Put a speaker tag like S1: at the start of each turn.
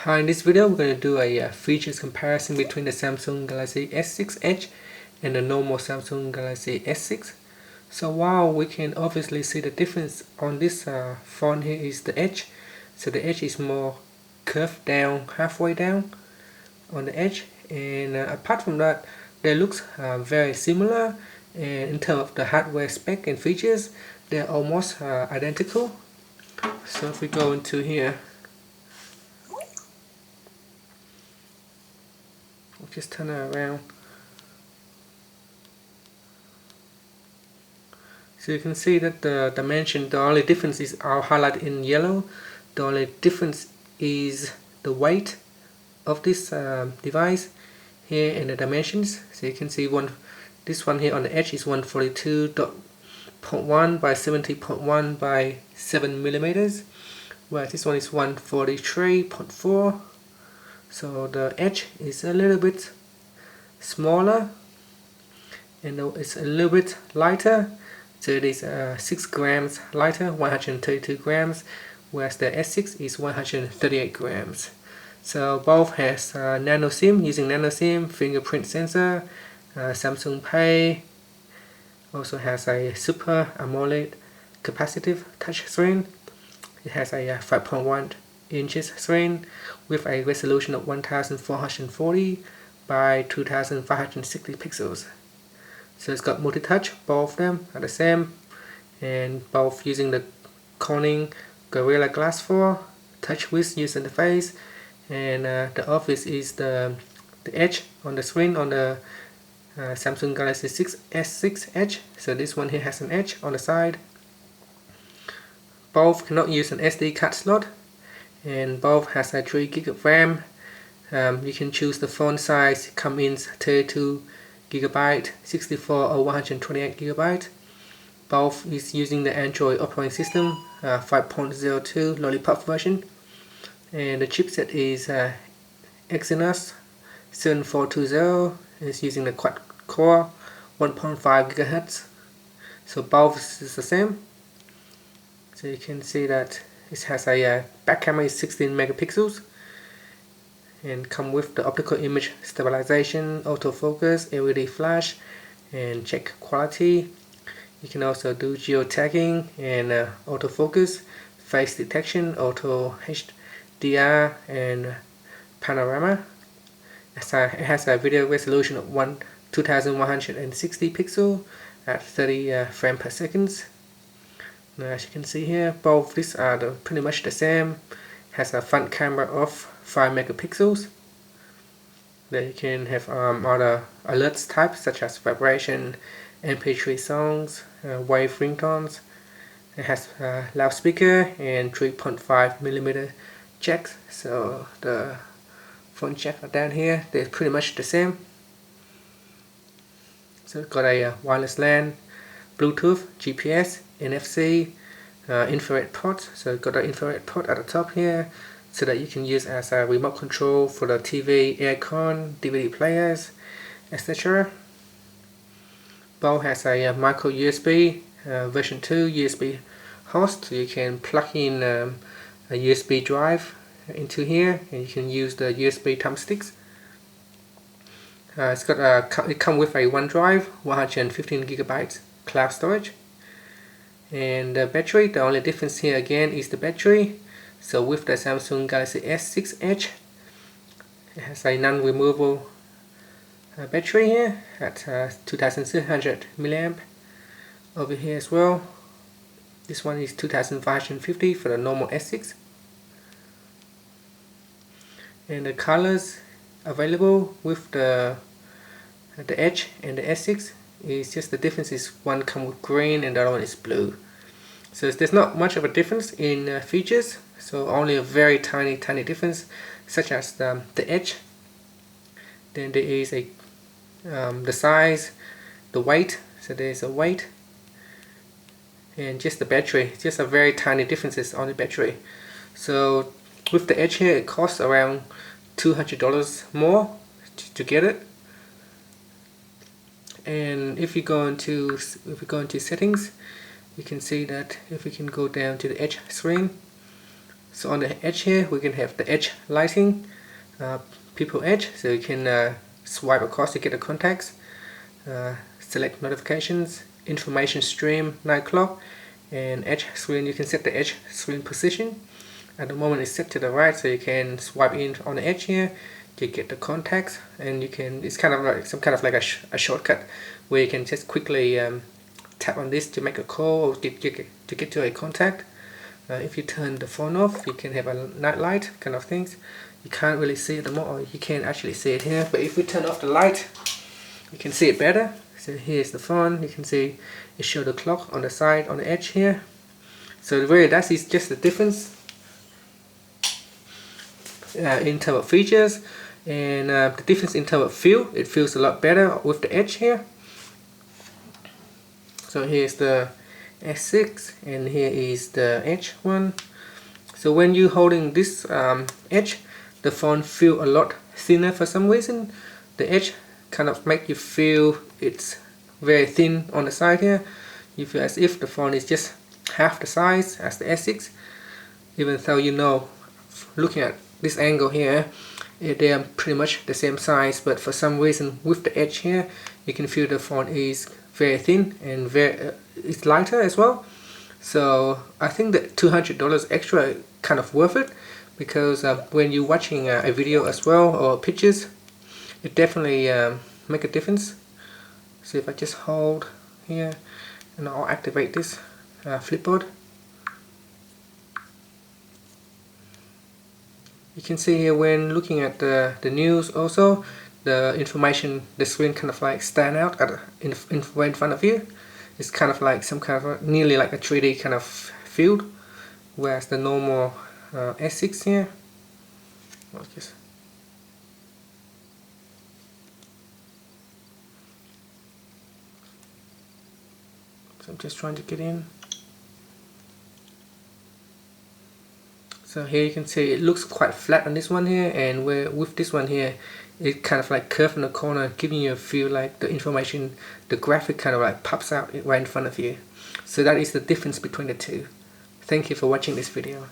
S1: Hi, in this video we're going to do a features comparison between the Samsung Galaxy S6 Edge and the normal Samsung Galaxy S6. So while we can obviously see the difference on this phone here is the edge. So the edge is more curved down, halfway down on the edge, and apart from that they look very similar, and in terms of the hardware spec and features they're almost identical. So if we go into here, we'll just turn it around. So you can see that the dimension, the only difference is highlighted in yellow. The only difference is the weight of this device here in the dimensions. So you can see this one here on the edge is 142.1 by 70.1 by 7 millimeters, whereas this one is 143.4. So the edge is a little bit smaller and it's a little bit lighter. So it is 6 grams lighter, 132 grams, whereas the S6 is 138 grams. So both has nano SIM, using nano SIM, fingerprint sensor, Samsung Pay, also has a Super AMOLED capacitive touch screen. It has a 5.1 inches screen with a resolution of 1440 by 2560 pixels. So it's got multi-touch, both of them are the same, and both using the Corning Gorilla Glass 4 touch with user interface, and the office is the edge on the screen on the Samsung Galaxy S6 Edge. So this one here has an edge on the side. Both cannot use an SD card slot, and both has a 3 GB of RAM. You can choose the phone size, come in 32 GB, 64 or 128 GB. Both is using the Android operating system 5.02 Lollipop version, and the chipset is Exynos 7420. It's using the quad core 1.5 GHz. So both is the same. So you can see that it has a back camera is 16 megapixels, and come with the optical image stabilization, autofocus, LED flash, and check quality. You can also do geotagging and autofocus, face detection, auto HDR, and panorama. It has a video resolution of 2160 pixels at 30 frames per second. Now, as you can see here, both these are pretty much the same. Has a front camera of 5 megapixels. Then you can have other alerts types such as vibration, MP3 songs, wave ringtones. It has loudspeaker and 3.5mm jacks. So the phone jack are down here. They're pretty much the same. So it's got a wireless LAN, Bluetooth, GPS, NFC, infrared port. So it's got an infrared port at the top here, so that you can use as a remote control for the TV, aircon, DVD players, etc. Both has a micro USB version 2 USB host, so you can plug in a USB drive into here, and you can use the USB thumbsticks. It comes with a OneDrive, 115 GB cloud storage, and the battery. The only difference here again is the battery. So with the Samsung Galaxy S6 Edge, it has a non-removable battery here at 2600 mAh. Over here as well, this one is 2550 for the normal S6. And the colors available with the Edge and the S6 is just the difference is one comes with green and the other one is blue. So there's not much of a difference in features, so only a very tiny difference, such as the edge. Then there is the size, the weight. So there's a weight, and just the battery. Just a very tiny differences on the battery. So with the edge here, it costs around $200 more to get it. And if we go into settings, you can see that if we can go down to the edge screen, So on the edge here we can have the edge lighting, people edge, so you can swipe across to get the contacts, select notifications, information stream, night clock, and edge screen. You can set the edge screen position. At the moment it's set to the right, so you can swipe in on the edge here to get the contacts, and you can, it's kind of like some kind of like a shortcut where you can just quickly tap on this to make a call or to get to a contact. If you turn the phone off, you can have a night light kind of things. You can't really see it the more, you can actually see it here, but if we turn off the light you can see it better. So here's the phone, you can see it shows the clock on the side on the edge here. So really that is just the difference in terms of features, and the difference in terms of feel. It feels a lot better with the edge here. So here's the S6 and here is the edge one. So when you holding this edge, the phone feel a lot thinner for some reason. The edge kind of make you feel it's very thin on the side here. You feel as if the phone is just half the size as the S6, even though you know, looking at this angle here, they are pretty much the same size, but for some reason with the edge here you can feel the phone is very thin and it's lighter as well. So I think that $200 extra kind of worth it, because when you're watching a video as well or pictures, it definitely make a difference. So if I just hold here and I'll activate this flipboard, you can see here when looking at the news also, the information, the screen kind of like stand out right in front of you. It's kind of like some kind of nearly like a 3D kind of field, whereas the normal S6 here, so I'm just trying to get in. So here you can see it looks quite flat on this one here, and where with this one here it kind of like curved in the corner, giving you a feel like the information, the graphic kind of like pops out right in front of you. So that is the difference between the two. Thank you for watching this video.